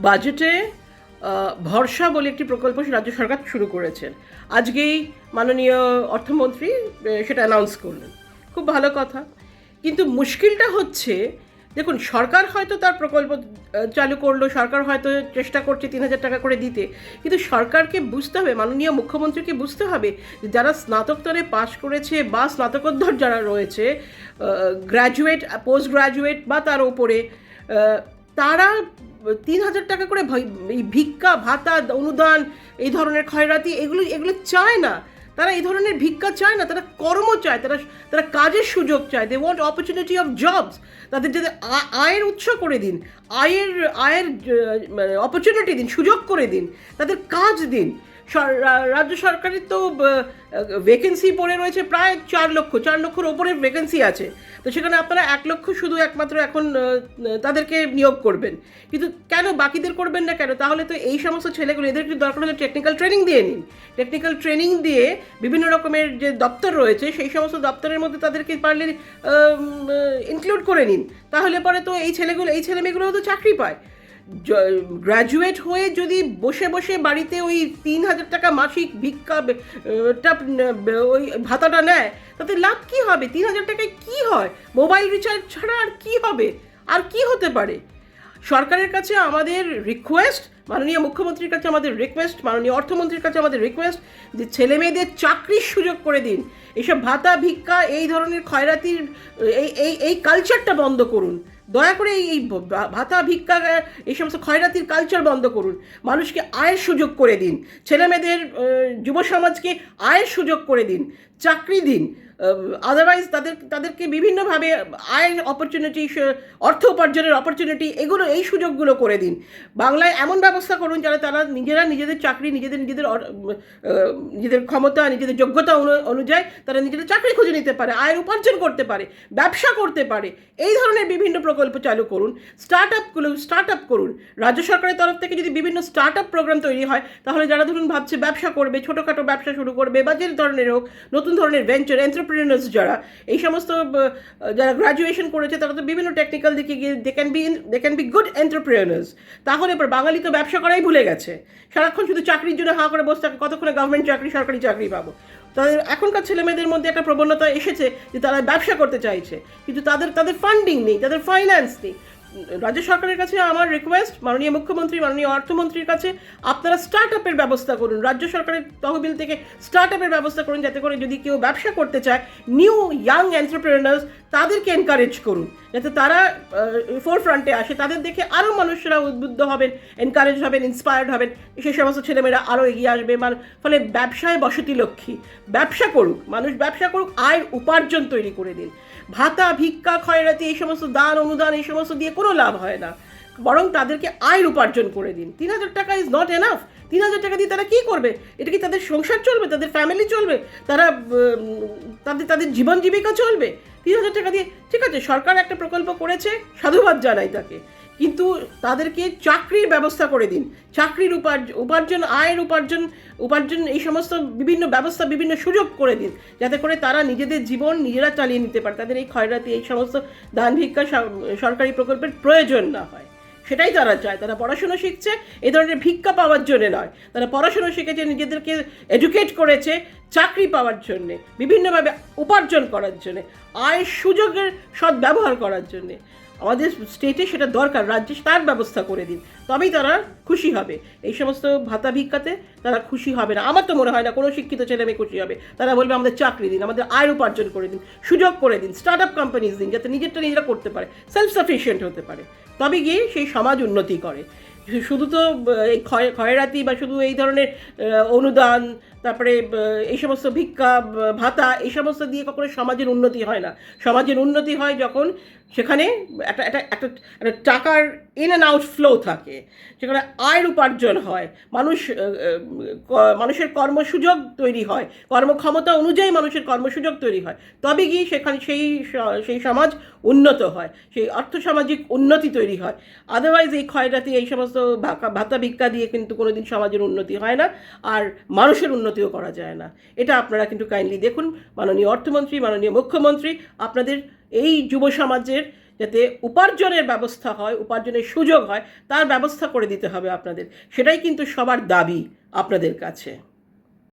বাজেটে ভরসা বলে একটি প্রকল্প রাজ্য সরকার শুরু করেছেন। আজকেই মাননীয় অর্থমন্ত্রী সেটা অ্যানাউন্স করলেন, খুব ভালো কথা। কিন্তু মুশকিলটা হচ্ছে, দেখুন, সরকার হয়তো তার প্রকল্প চালু করলো, সরকার হয়তো চেষ্টা করছে 3,000 টাকা করে দিতে, কিন্তু সরকারকে বুঝতে হবে, মাননীয় মুখ্যমন্ত্রীকে বুঝতে হবে যারা স্নাতকোত্তরে পাশ করেছে বা স্নাতকোত্তর যারা রয়েছে, গ্র্যাজুয়েট, পোস্ট গ্র্যাজুয়েট বা তার ওপরে, তারা 3,000 টাকা করে এই ভিক্ষা ভাতা অনুদান, এই ধরনের খয়রাতি, এগুলো এগুলো চায় না। তারা এই ধরনের ভিক্ষা চায় না, তারা কর্ম চায়, তারা তারা কাজের সুযোগ চায়। They want opportunity of jobs. তাদের যাতে আয়ের উৎস করে দিন, আয়ের আয়ের অপরচুনিটি দিন, সুযোগ করে দিন, তাদের কাজ দিন। রাজ্য সরকারের তো ভ্যাকেন্সি পড়ে রয়েছে প্রায় 4 লক্ষর ওপরে ভ্যাকেন্সি আছে। তো সেখানে আপনারা 1 লক্ষ শুধু একমাত্র এখন তাদেরকে নিয়োগ করবেন, কিন্তু কেন বাকিদের করবেন না কেন? তাহলে তো এই সমস্ত ছেলেগুলো, এদের একটু দরকার হলে টেকনিক্যাল ট্রেনিং দিয়ে নিন। টেকনিক্যাল ট্রেনিং দিয়ে বিভিন্ন রকমের যে দপ্তর রয়েছে সেই সমস্ত দপ্তরের মধ্যে তাদেরকে পারলে ইনক্লুড করে নিন। তাহলে পরে তো এই ছেলেমেয়েগুলো তো চাকরি পায়। গ্র্যাজুয়েট হয়ে যদি বসে বসে বাড়িতে ওই 3,000 টাকা মাসিক ওই ভাতাটা নেয়, তাতে লাভ কি হবে? 3,000 টাকায় কি হয়? মোবাইল রিচার্জ ছাড়া আর কি হবে? আর কি হতে পারে? সরকারের কাছে আমাদের রিকোয়েস্ট, মাননীয় মুখ্যমন্ত্রীর কাছে আমাদের রিকোয়েস্ট, মাননীয় অর্থমন্ত্রীর কাছে আমাদের রিকোয়েস্ট, যে ছেলে মেয়েদের চাকরির সুযোগ করে দিন। এইসব ভাতা ভিক্ষা, এই ধরনের খয়রাতির এই কালচারটা বন্ধ করুন। দয়া করে এই ভাতা ভিক্ষা, এই সমস্ত খয়রাতির কালচার বন্ধ করুন। মানুষকে আয়ের সুযোগ করে দিন, ছেলেমেয়েদের, যুব সমাজকে আয়ের সুযোগ করে দিন, চাকরি দিন। আদারওয়াইজ তাদেরকে বিভিন্নভাবে আয়ের অপরচুনিটি, অর্থ উপার্জনের অপরচুনিটি, এই সুযোগগুলো করে দিন। বাংলায় এমন ব্যবস্থা করুন যারা তারা নিজেদের চাকরি, নিজেদের ক্ষমতা, নিজেদের যোগ্যতা অনুযায়ী তারা নিজেদের চাকরি খুঁজে নিতে পারে, আয়ের উপার্জন করতে পারে, ব্যবসা করতে পারে। এই ধরনের বিভিন্ন প্রকল্প চালু করুন। স্টার্ট আপ করুন। রাজ্য সরকারের তরফ থেকে যদি বিভিন্ন স্টার্ট আপ প্রোগ্রাম তৈরি হয়, তাহলে যারা ধরুন ভাবছে ব্যবসা করবে, ছোটোখাটো ব্যবসা শুরু করবে, বা যে ধরনের হোক, নতুন ধরনের ভেঞ্চার এন্টারপ্রেনার্স যারা, এই সমস্ত যারা গ্র্যাজুয়েশন করেছে, তারা তো বিভিন্ন টেকনিক্যাল দিকে গিয়ে they can be good entrepreneurs. তাহলে এবার বাঙালি তো ব্যবসা করাই ভুলে গেছে, সারাক্ষণ শুধু চাকরির জন্য হাঁ করে বসে থাকে, কতক্ষণে গভর্নমেন্ট চাকরি, সরকারি চাকরি পাবো। তাদের এখনকার ছেলেমেয়েদের মধ্যে একটা প্রবণতা এসেছে যে তারা ব্যবসা করতে চাইছে, কিন্তু তাদের ফান্ডিং নেই, তাদের ফাইন্যান্স নেই। রাজ্য সরকারের কাছে আমার রিকোয়েস্ট, মাননীয় মুখ্যমন্ত্রী, মাননীয় অর্থমন্ত্রীর কাছে, আপনারা স্টার্ট আপের ব্যবস্থা করুন। রাজ্য সরকারের তহবিল থেকে স্টার্ট আপের ব্যবস্থা করুন, যাতে করে যদি কেউ ব্যবসা করতে চায়, নিউ ইয়াং এন্টারপ্রেনার্স, তাদেরকে এনকারেজ করুন, যাতে তারা ফোরফ্রন্টে আসে। তাদের দেখে আরও মানুষরা উদ্বুদ্ধ হবেন, এনকারেজ হবেন, ইন্সপায়ার্ড হবেন, সেই সমস্ত ছেলেমেয়েরা আরও এগিয়ে আসবে। ফলে ব্যবসায় বসতি লক্ষ্মী, ব্যবসা করুক মানুষ, ব্যবসা করুক, আয়ের উপার্জন তৈরি করে দিন। ভাতা ভিক্ষা খয়রাতি, এই সমস্ত দান অনুদান, এই সমস্ত দিয়ে কোনো লাভ হয় না, বরং তাদেরকে আয়ের উপার্জন করে দিন। 3,000 টাকা ইজ নট এনাফ। 3,000 টাকা দিয়ে তারা কী করবে? এটা কি তাদের সংসার চলবে? তাদের ফ্যামিলি চলবে? তারা তাদের জীবন জীবিকা চলবে 3,000 টাকা দিয়ে? ঠিক আছে, সরকার একটা প্রকল্প করেছে, সাধুবাদ জানাই তাকে, কিন্তু তাদেরকে চাকরির ব্যবস্থা করে দিন। চাকরির উপার্জন, আয়ের উপার্জন, এই সমস্ত বিভিন্ন ব্যবস্থা, বিভিন্ন সুযোগ করে দিন, যাতে করে তারা নিজেদের জীবন নিজেরা চালিয়ে নিতে পারে। তাদের এই খয়রাতি, এই সমস্ত দান ভিক্ষা, সরকারি প্রকল্পের প্রয়োজন না হয়, সেটাই তারা চায়। তারা পড়াশুনো শিখছে এই ধরনের ভিক্ষা পাওয়ার জন্য নয়, তারা পড়াশুনো শিখেছে, নিজেদেরকে এডুকেট করেছে চাকরি পাওয়ার জন্যে, বিভিন্নভাবে উপার্জন করার জন্যে, আয়ের সুযোগের সদ্ব্যবহার করার জন্যে। আমাদের স্টেটে সেটা দরকার, রাজ্যে তার ব্যবস্থা করে দিন, তবেই তারা খুশি হবে। এই সমস্ত ভাতা ভিক্ষাতে তারা খুশি হবে না, আমার তো মনে হয় না কোনো শিক্ষিত ছেলে মেয়ে খুশি হবে। তারা বলবে আমাদের চাকরি দিন, আমাদের আয়ের উপার্জন করে দিন, সুযোগ করে দিন, স্টার্ট আপ কোম্পানিজ দিন, যাতে নিজেরা করতে পারে, সেলফ সাফিসিয়েন্ট হতে পারে, তবে গিয়ে সেই সমাজ উন্নতি করে। শুধু তো এই খয়রাতি বা শুধু এই ধরনের অনুদান, তারপরে এই সমস্ত ভিক্ষা ভাতা, এই সমস্ত দিয়ে কখনো সমাজের উন্নতি হয় না। সমাজের উন্নতি হয় যখন সেখানে একটা টাকার ইন অ্যান্ড আউট ফ্লো থাকে, সেখানে আয়ের উপার্জন হয়, মানুষের কর্মসুযোগ তৈরি হয়, কর্মক্ষমতা অনুযায়ী মানুষের কর্মসুযোগ তৈরি হয়, তবে গিয়ে সেখানে সেই সমাজ উন্নত হয়, সেই আর্থসামাজিক উন্নতি তৈরি হয়। আদারওয়াইজ এই খয়রাতি, এই সমস্ত ভাতা ভিক্ষা দিয়ে কিন্তু কোনোদিন সমাজের উন্নতি হয় না, আর মানুষের উন্নতিও করা যায় না। এটা আপনারা কিন্তু কাইন্ডলি দেখুন, মাননীয় অর্থমন্ত্রী, মাননীয় মুখ্যমন্ত্রী, আপনাদের এই যুব সমাজের যাতে উপার্জনের ব্যবস্থা হয়, উপার্জনের সুযোগ হয়, তার ব্যবস্থা করে দিতে হবে আপনাদের। সেটাই কিন্তু সবার দাবি আপনাদের কাছে।